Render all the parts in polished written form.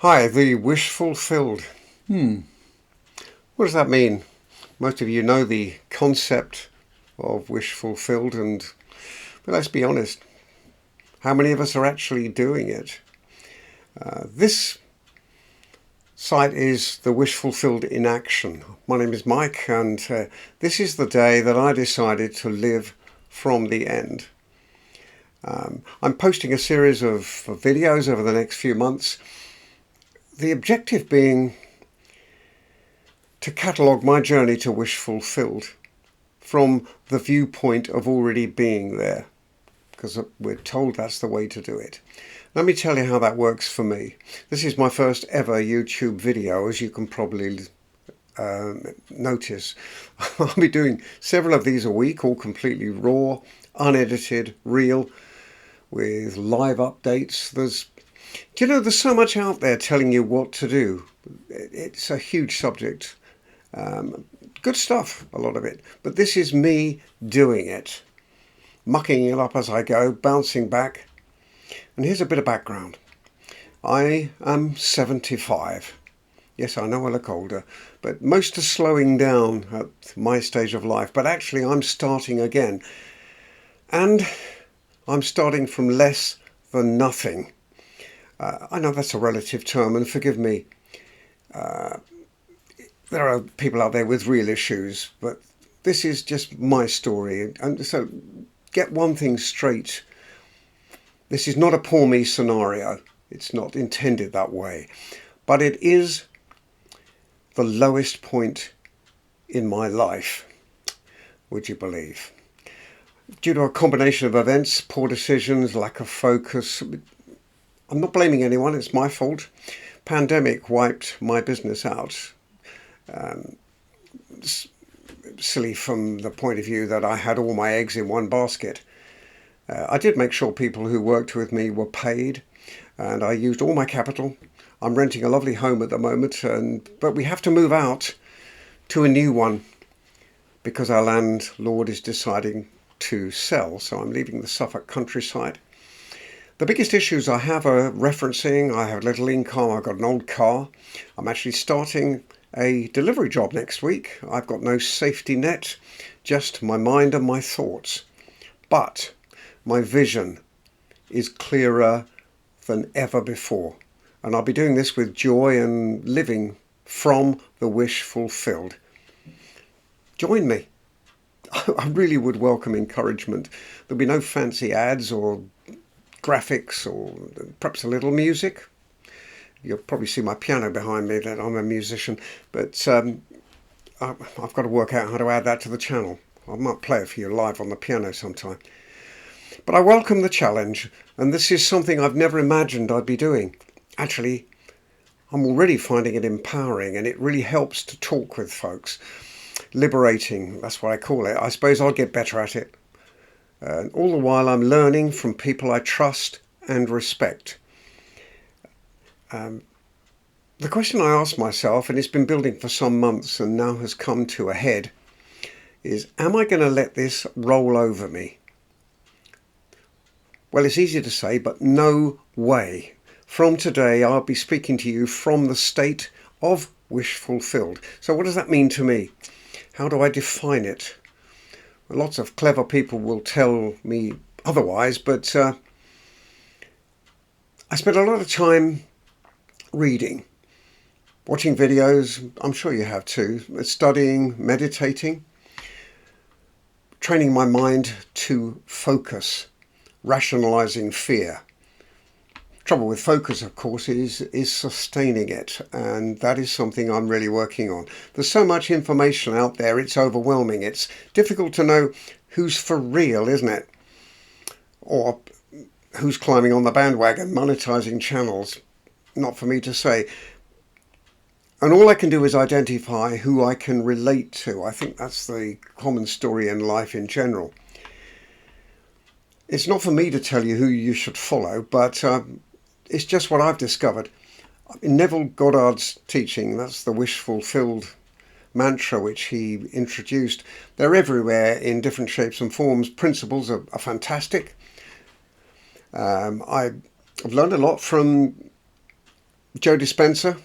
Hi, the wish fulfilled. What does that mean? Most of you know the concept of wish fulfilled, but let's be honest, how many of us are actually doing it? This site is the wish fulfilled in action. My name is Mike, and this is the day that I decided to live from the end. I'm posting a series of videos over the next few months. The objective being to catalogue my journey to wish fulfilled from the viewpoint of already being there, because we're told that's the way to do it. Let me tell you how that works for me. This is my first ever YouTube video, as you can probably notice. I'll be doing several of these a week, all completely raw, unedited, real, with live updates. There's so much out there telling you what to do. It's a huge subject. Good stuff, a lot of it. But this is me doing it, mucking it up as I go, bouncing back. And here's a bit of background. I am 75. Yes, I know I look older, but most are slowing down at my stage of life. But actually, I'm starting again. And I'm starting from less than nothing. I know that's a relative term, and forgive me. There are people out there with real issues, but this is just my story. And so get one thing straight. This is not a poor me scenario. It's not intended that way. But it is the lowest point in my life, would you believe? Due to a combination of events, poor decisions, lack of focus. I'm not blaming anyone, it's my fault. Pandemic wiped my business out. Silly from the point of view that I had all my eggs in one basket. I did make sure people who worked with me were paid, and I used all my capital. I'm renting a lovely home at the moment, but we have to move out to a new one because our landlord is deciding to sell, so I'm leaving the Suffolk countryside. The biggest issues I have are referencing. I have little income. I've got an old car. I'm actually starting a delivery job next week. I've got no safety net, just my mind and my thoughts. But my vision is clearer than ever before. And I'll be doing this with joy and living from the wish fulfilled. Join me. I really would welcome encouragement. There'll be no fancy ads or graphics or perhaps a little music. You'll probably see my piano behind me, that I'm a musician, but I've got to work out how to add that to the channel. I might play it for you live on the piano sometime. But I welcome the challenge, and this is something I've never imagined I'd be doing. Actually, I'm already finding it empowering, and it really helps to talk with folks. Liberating, that's what I call it. I suppose I'll get better at it. All the while I'm learning from people I trust and respect. The question I ask myself, and it's been building for some months and now has come to a head, is am I going to let this roll over me? Well, it's easy to say, but no way. From today, I'll be speaking to you from the state of wish fulfilled. So what does that mean to me? How do I define it? Lots of clever people will tell me otherwise, but I spent a lot of time reading, watching videos, I'm sure you have too, studying, meditating, training my mind to focus, rationalizing fear. Trouble with focus, of course, is sustaining it, and that is something I'm really working on. There's so much information out there, it's overwhelming. It's difficult to know who's for real, isn't it? Or who's climbing on the bandwagon, monetizing channels. Not for me to say. And all I can do is identify who I can relate to. I think that's the common story in life in general. It's not for me to tell you who you should follow, but it's just what I've discovered. In Neville Goddard's teaching, that's the wish fulfilled mantra which he introduced. They're everywhere in different shapes and forms. Principles are fantastic. I've learned a lot from Joe Dispenza,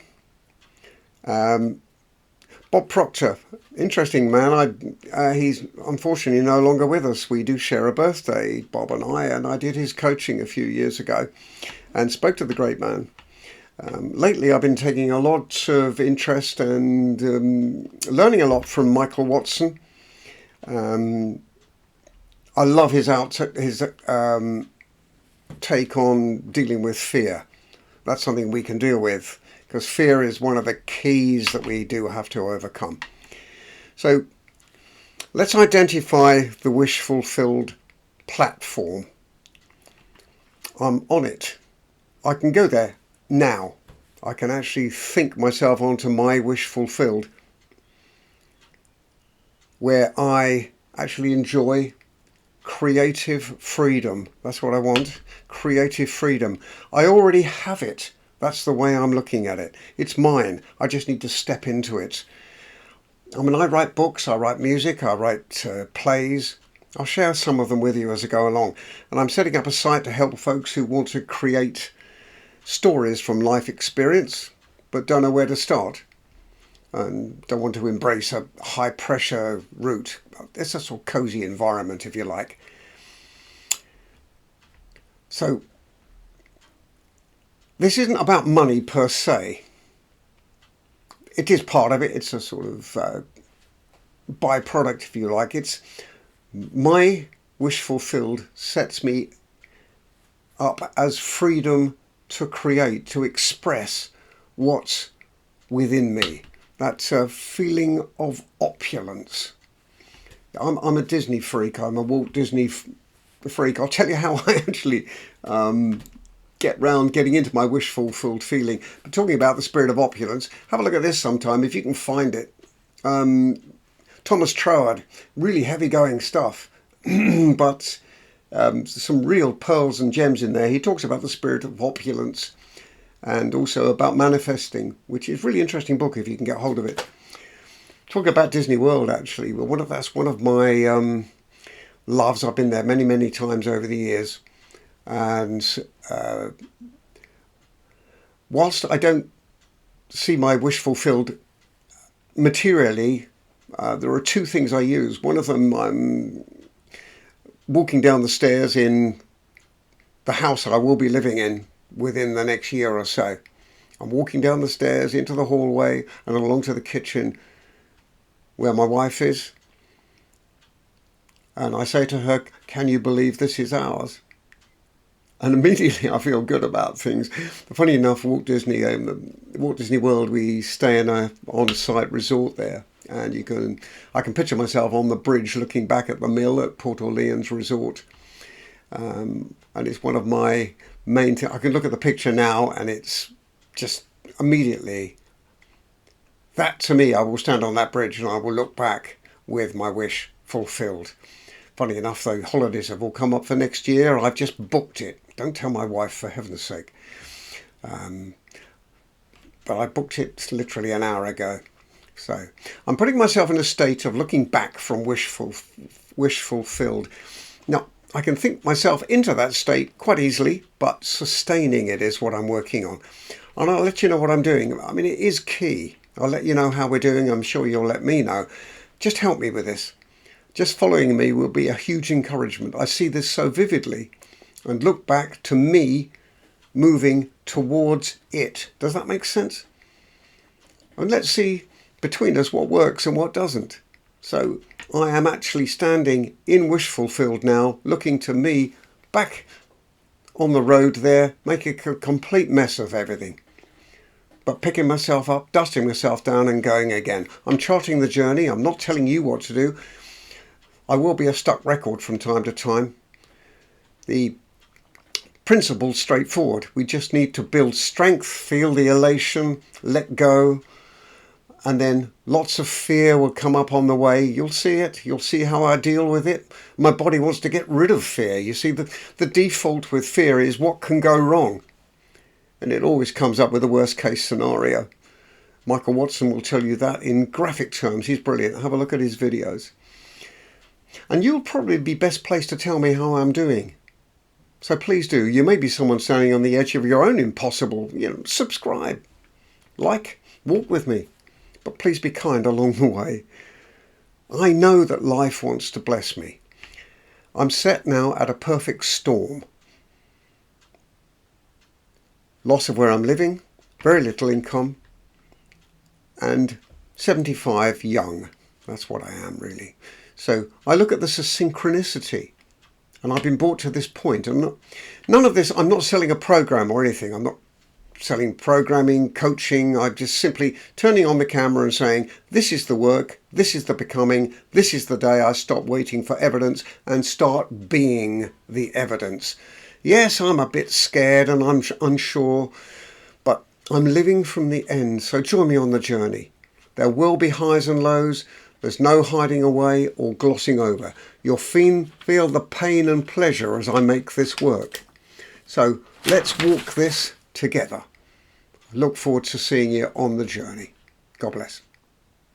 Bob Proctor, interesting man. He's unfortunately no longer with us. We do share a birthday, Bob and I did his coaching a few years ago and spoke to the great man. Lately, I've been taking a lot of interest and learning a lot from Michael Watson. I love his take on dealing with fear. That's something we can deal with, because fear is one of the keys that we do have to overcome. So let's identify the wish fulfilled platform. I'm on it. I can go there now. I can actually think myself onto my wish fulfilled, where I actually enjoy creative freedom. That's what I want. Creative freedom. I already have it. That's the way I'm looking at it. It's mine. I just need to step into it. I mean, I write books, I write music, I write plays. I'll share some of them with you as I go along. And I'm setting up a site to help folks who want to create stories from life experience, but don't know where to start and don't want to embrace a high pressure route. It's a sort of cozy environment, if you like. So this isn't about money per se. It is part of it. It's a sort of byproduct, if you like. It's my wish fulfilled sets me up as freedom to create, to express what's within me. That's a feeling of opulence. I'm a Disney freak. I'm a Walt Disney freak. I'll tell you how I actually get round getting into my wish fulfilled feeling. But talking about the spirit of opulence, have a look at this sometime if you can find it. Thomas Troward, really heavy going stuff, but some real pearls and gems in there. He talks about the spirit of opulence and also about manifesting, which is a really interesting book if you can get hold of it. Talk about Disney World, actually. Well, that's one of my loves. I've been there many, many times over the years. And whilst I don't see my wish fulfilled materially, there are two things I use. One of them, I'm walking down the stairs in the house I will be living in within the next year or so. I'm walking down the stairs into the hallway and along to the kitchen where my wife is. And I say to her, "Can you believe this is ours?" And immediately I feel good about things. Funny enough, Walt Disney World, we stay in a on-site resort there. And I can picture myself on the bridge looking back at the mill at Port Orleans Resort. And it's one of my main things. I can look at the picture now and it's just immediately, that to me, I will stand on that bridge and I will look back with my wish fulfilled. Funny enough, though, holidays have all come up for next year. I've just booked it. Don't tell my wife, for heaven's sake. But I booked it literally an hour ago. So I'm putting myself in a state of looking back from wish fulfilled. Now, I can think myself into that state quite easily, but sustaining it is what I'm working on. And I'll let you know what I'm doing. I mean, it is key. I'll let you know how we're doing. I'm sure you'll let me know. Just help me with this. Just following me will be a huge encouragement. I see this so vividly and look back to me moving towards it. Does that make sense? And let's see between us what works and what doesn't. So I am actually standing in wish fulfilled now, looking to me back on the road there, making a complete mess of everything. But picking myself up, dusting myself down and going again. I'm charting the journey. I'm not telling you what to do. I will be a stuck record from time to time. The principle's straightforward. We just need to build strength, feel the elation, let go, and then lots of fear will come up on the way. You'll see it. You'll see how I deal with it. My body wants to get rid of fear. You see, the default with fear is what can go wrong. And it always comes up with the worst case scenario. Michael Watson will tell you that in graphic terms. He's brilliant. Have a look at his videos. And you'll probably be best placed to tell me how I'm doing. So please do. You may be someone standing on the edge of your own impossible, subscribe, like, walk with me. But please be kind along the way. I know that life wants to bless me. I'm set now at a perfect storm. Loss of where I'm living, very little income, and 75 young. That's what I am, really. So I look at this as synchronicity. And I've been brought to this point. And none of this, I'm not selling a program or anything. I'm not selling programming, coaching. I'm just simply turning on the camera and saying, this is the work, this is the becoming, this is the day I stop waiting for evidence and start being the evidence. Yes, I'm a bit scared and I'm unsure, but I'm living from the end. So join me on the journey. There will be highs and lows. There's no hiding away or glossing over. You'll feel the pain and pleasure as I make this work. So let's walk this together. I look forward to seeing you on the journey. God bless.